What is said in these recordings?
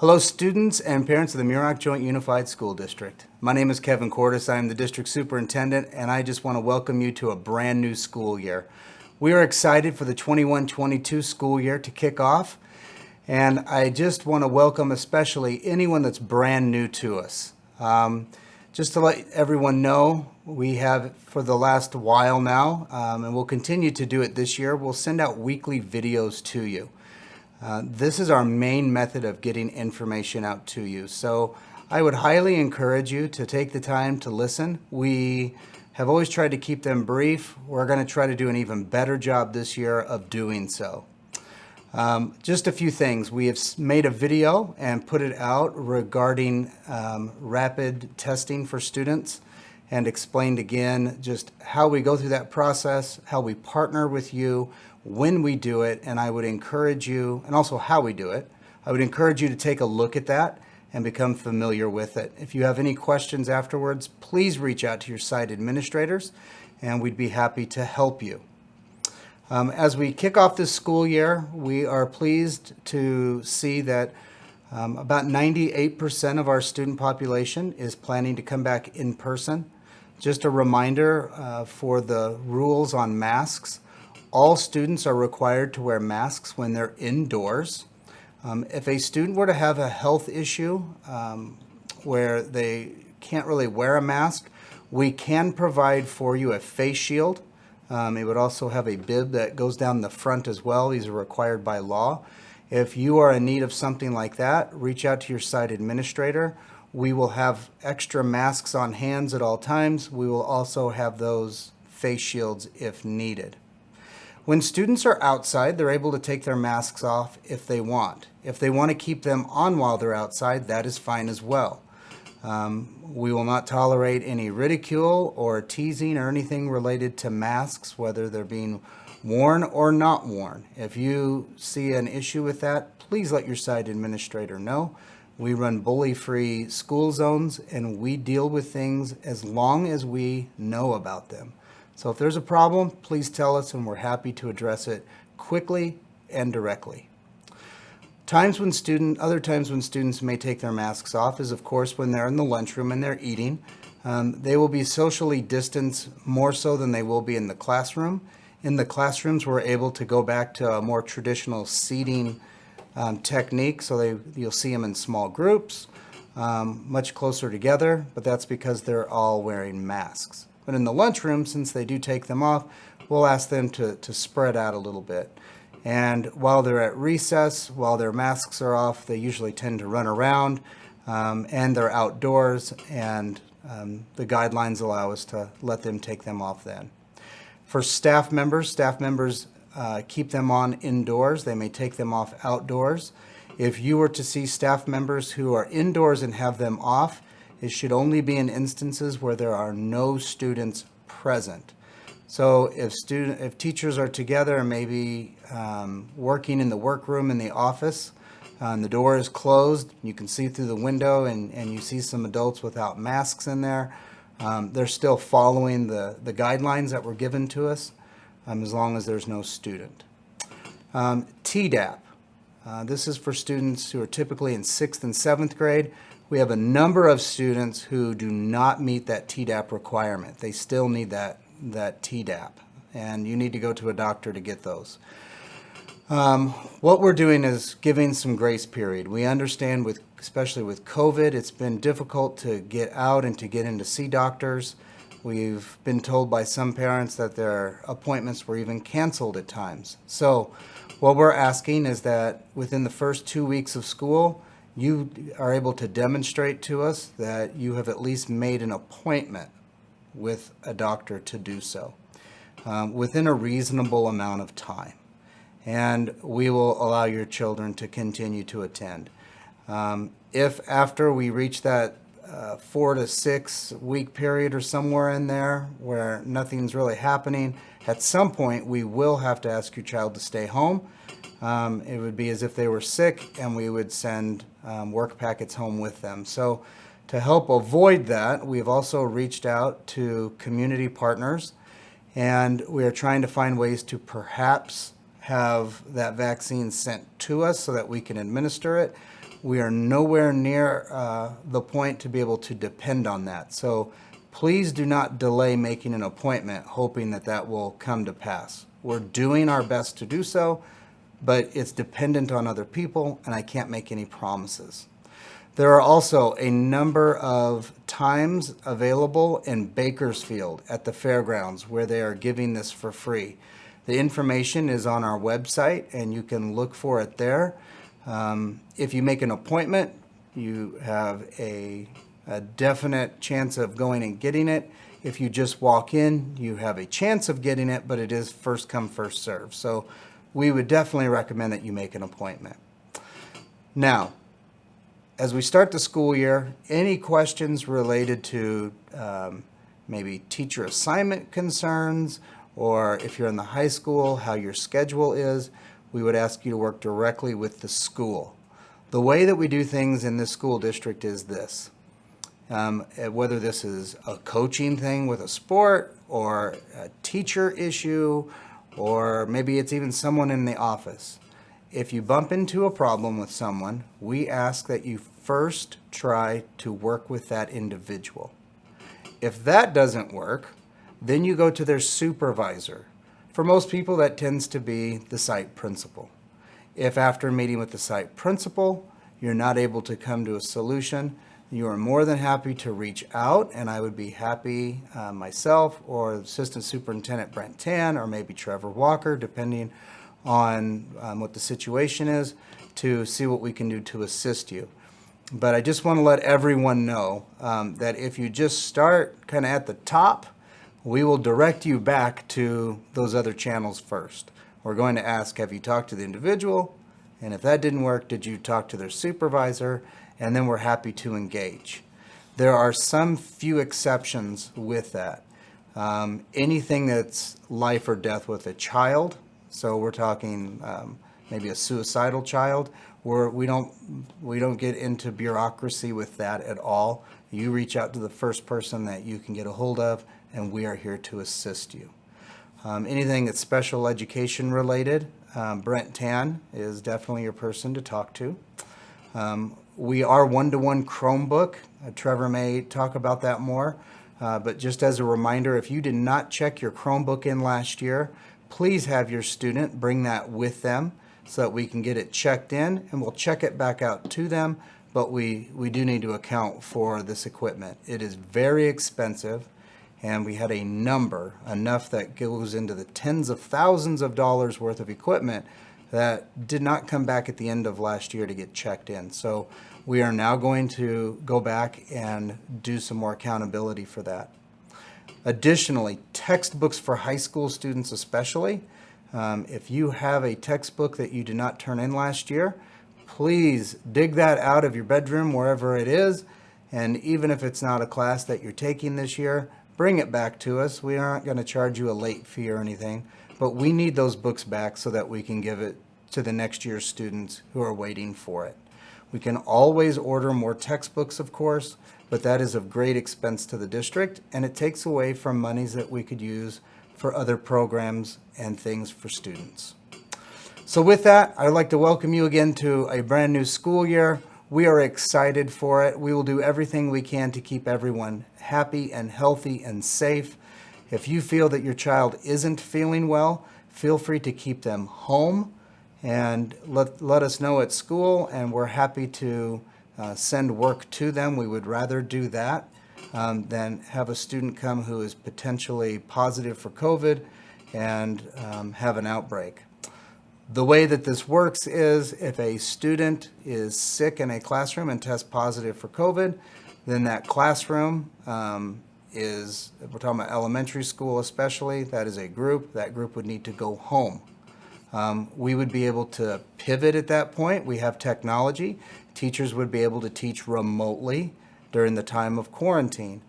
Hello, students and parents of the Muroc Joint Unified School District. My name is Kevin Cordes. I am the district superintendent, and I just want to welcome you to a brand new school year. We are excited for the 21-22 school year to kick off, and I just want to welcome especially anyone that's brand new to us. Just to let everyone know, we have for the last while now, and we'll continue to do it this year, we'll send out weekly videos to you. This is our main method of getting information out to you. So I would highly encourage you to take the time to listen. We have always tried to keep them brief. We're going to try to do an even better job this year of doing so. Just a few things. We have made a video and put it out regarding rapid testing for students and explained again just how we go through that process, how we partner with you, when we do it, and I would encourage you, and also how we do it, I would encourage you to take a look at that and become familiar with it. If you have any questions afterwards, please reach out to your site administrators and we'd be happy to help you. As we kick off this school year, we are pleased to see that about 98% of our student population is planning to come back in person. Just a reminder for the rules on masks. All students are required to wear masks when they're indoors. If a student were to have a health issue where they can't really wear a mask, we can provide for you a face shield. It would also have a bib that goes down the front as well. These are required by law. If you are in need of something like that, reach out to your site administrator. We will have extra masks on hands at all times. We will also have those face shields if needed. When students are outside, they're able to take their masks off if they want. If they want to keep them on while they're outside, that is fine as well. We will not tolerate any ridicule or teasing or anything related to masks, whether they're being worn or not worn. If you see an issue with that, please let your site administrator know. We run bully-free school zones, and we deal with things as long as we know about them. So if there's a problem, please tell us and we're happy to address it quickly and directly. Other times when students may take their masks off is, of course, when they're in the lunchroom and they're eating. They will be socially distanced more so than they will be in the classroom. In the classrooms, we're able to go back to a more traditional seating technique, so you'll see them in small groups, much closer together, but that's because they're all wearing masks. But in the lunchroom, since they do take them off, we'll ask them to spread out a little bit. And while they're at recess, while their masks are off, they usually tend to run around, and they're outdoors, and the guidelines allow us to let them take them off then. For staff members keep them on indoors. They may take them off outdoors. If you were to see staff members who are indoors and have them off, it should only be in instances where there are no students present. So if teachers are together and maybe working in the workroom in the office, and the door is closed, you can see through the window and you see some adults without masks in there, they're still following the guidelines that were given to us as long as there's no student. TDAP. This is for students who are typically in 6th and 7th grade. We have a number of students who do not meet that TDAP requirement. They still need that TDAP, and you need to go to a doctor to get those. What we're doing is giving some grace period. We understand, especially with COVID, it's been difficult to get out and to get in to see doctors. We've been told by some parents that their appointments were even canceled at times. So what we're asking is that within the first 2 weeks of school, you are able to demonstrate to us that you have at least made an appointment with a doctor to do so within a reasonable amount of time. And we will allow your children to continue to attend. If after we reach that 4 to 6 week period or somewhere in there where nothing's really happening, at some point we will have to ask your child to stay home. It would be as if they were sick, and we would send work packets home with them. So to help avoid that, we've also reached out to community partners, and we are trying to find ways to perhaps have that vaccine sent to us so that we can administer it. We are nowhere near the point to be able to depend on that. So please do not delay making an appointment hoping that that will come to pass. We're doing our best to do so, but it's dependent on other people, and I can't make any promises. There are also a number of times available in Bakersfield at the fairgrounds where they are giving this for free. The information is on our website, and you can look for it there. If you make an appointment, you have a definite chance of going and getting it. If you just walk in, you have a chance of getting it, but it is first come, first serve. So we would definitely recommend that you make an appointment. Now, as we start the school year, any questions related to maybe teacher assignment concerns, or if you're in the high school, how your schedule is, we would ask you to work directly with the school. The way that we do things in this school district is this. Whether this is a coaching thing with a sport, or a teacher issue, or maybe it's even someone in the office. If you bump into a problem with someone, we ask that you first try to work with that individual. If that doesn't work, then you go to their supervisor. For most people, that tends to be the site principal. If after meeting with the site principal, you're not able to come to a solution, you are more than happy to reach out, and I would be happy, myself or Assistant Superintendent Brent Tan, or maybe Trevor Walker, depending on what the situation is, to see what we can do to assist you. But I just want to let everyone know that if you just start kind of at the top, we will direct you back to those other channels first. We're going to ask, have you talked to the individual? And if that didn't work, did you talk to their supervisor? And then we're happy to engage. There are some few exceptions with that. Anything that's life or death with a child, so we're talking maybe a suicidal child, we don't get into bureaucracy with that at all. You reach out to the first person that you can get a hold of, and we are here to assist you. Anything that's special education related, Brent Tan is definitely your person to talk to. We are one-to-one Chromebook. Trevor may talk about that more, but just as a reminder, if you did not check your Chromebook in last year, please have your student bring that with them so that we can get it checked in, and we'll check it back out to them, but we do need to account for this equipment. It is very expensive, and we had enough that goes into the tens of thousands of dollars worth of equipment that did not come back at the end of last year to get checked in. So we are now going to go back and do some more accountability for that. Additionally, textbooks for high school students especially. If you have a textbook that you did not turn in last year, please dig that out of your bedroom, wherever it is, and even if it's not a class that you're taking this year, bring it back to us. We aren't going to charge you a late fee or anything, but we need those books back so that we can give it to the next year's students who are waiting for it. We can always order more textbooks, of course, but that is of great expense to the district, and it takes away from monies that we could use for other programs and things for students. So with that, I'd like to welcome you again to a brand new school year. We are excited for it. We will do everything we can to keep everyone happy and healthy and safe. If you feel that your child isn't feeling well, feel free to keep them home and let us know at school, and we're happy to send work to them. We would rather do that than have a student come who is potentially positive for COVID and have an outbreak. The way that this works is if a student is sick in a classroom and tests positive for COVID, then that classroom we're talking about elementary school especially, that is a group. That group would need to go home. We would be able to pivot at that point. We have technology. Teachers would be able to teach remotely during the time of quarantine.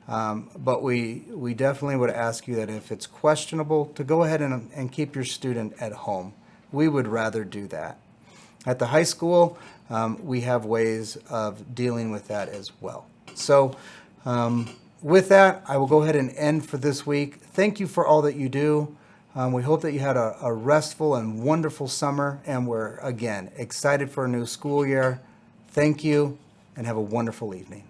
But we definitely would ask you that if it's questionable, to go ahead and keep your student at home. We would rather do that. At the high school, we have ways of dealing with that as well. So with that, I will go ahead and end for this week. Thank you for all that you do. We hope that you had a restful and wonderful summer, and we're, again, excited for a new school year. Thank you, and have a wonderful evening.